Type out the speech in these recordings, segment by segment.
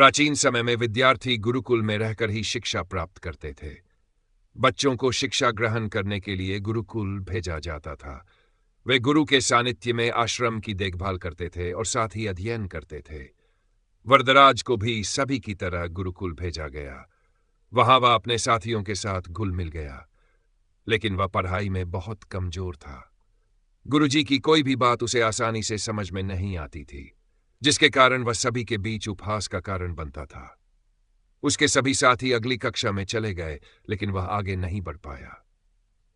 प्राचीन समय में विद्यार्थी गुरुकुल में रहकर ही शिक्षा प्राप्त करते थे। बच्चों को शिक्षा ग्रहण करने के लिए गुरुकुल भेजा जाता था। वे गुरु के सानिध्य में आश्रम की देखभाल करते थे और साथ ही अध्ययन करते थे। वरदराज को भी सभी की तरह गुरुकुल भेजा गया। वहां वह अपने साथियों के साथ घुल मिल गया, लेकिन वह पढ़ाई में बहुत कमजोर था। गुरुजी की कोई भी बात उसे आसानी से समझ में नहीं आती थी, जिसके कारण वह सभी के बीच उपहास का कारण बनता था। उसके सभी साथी अगली कक्षा में चले गए, लेकिन वह आगे नहीं बढ़ पाया।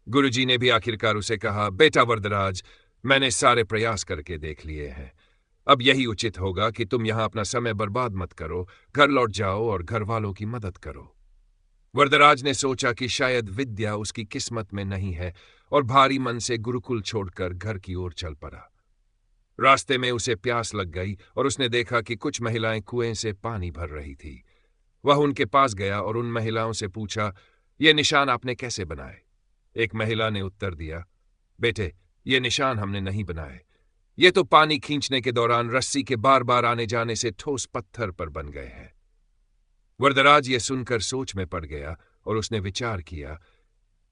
गुरुजी ने भी आखिरकार उसे कहा, बेटा वरदराज, मैंने सारे प्रयास करके देख लिए हैं। अब यही उचित होगा कि तुम यहां अपना समय बर्बाद मत करो, घर लौट जाओ और घर वालों की मदद करो। वरदराज ने सोचा कि शायद विद्या उसकी किस्मत में नहीं है और भारी मन से गुरुकुल छोड़कर घर की ओर चल पड़ा। रास्ते में उसे प्यास लग गई और उसने देखा कि कुछ महिलाएं कुएं से पानी भर रही थी। वह उनके पास गया और उन महिलाओं से पूछा, ये निशान आपने कैसे बनाए? एक महिला ने उत्तर दिया, बेटे, ये निशान हमने नहीं बनाए। ये तो पानी खींचने के दौरान रस्सी के बार बार आने जाने से ठोस पत्थर पर बन गए हैं। वरदराज ये सुनकर सोच में पड़ गया और उसने विचार किया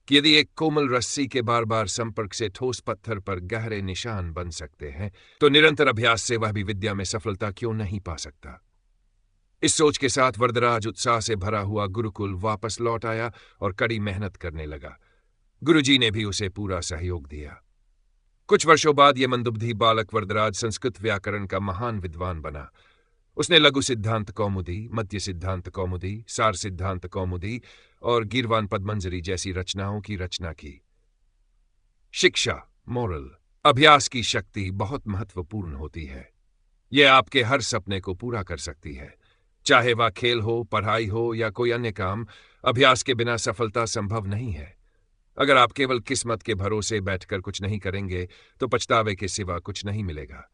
कि यदि एक कोमल रस्सी के बार बार संपर्क से ठोस पत्थर पर गहरे निशान बन सकते हैं, तो निरंतर अभ्यास से वह भी विद्या में सफलता क्यों नहीं पा सकता। इस सोच के साथ वरदराज उत्साह से भरा हुआ गुरुकुल वापस लौट आया और कड़ी मेहनत करने लगा। गुरुजी ने भी उसे पूरा सहयोग दिया। कुछ वर्षों बाद यह मंदबुद्धि बालक वरदराज संस्कृत व्याकरण का महान विद्वान बना। उसने लघु सिद्धांत कौमुदी, मध्य सिद्धांत कौमुदी, सार सिद्धांत कौमुदी और गीर्वाण पद्मंजरी जैसी रचनाओं की रचना की। शिक्षा, मोरल, अभ्यास की शक्ति बहुत महत्वपूर्ण होती है। यह आपके हर सपने को पूरा कर सकती है। चाहे वह खेल हो, पढ़ाई हो या कोई अन्य काम, अभ्यास के बिना सफलता संभव नहीं है। अगर आप केवल किस्मत के भरोसे बैठकर कुछ नहीं करेंगे, तो पछतावे के सिवा कुछ नहीं मिलेगा।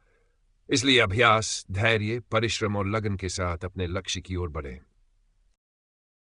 इसलिए अभ्यास, धैर्य, परिश्रम और लगन के साथ अपने लक्ष्य की ओर बढ़ें।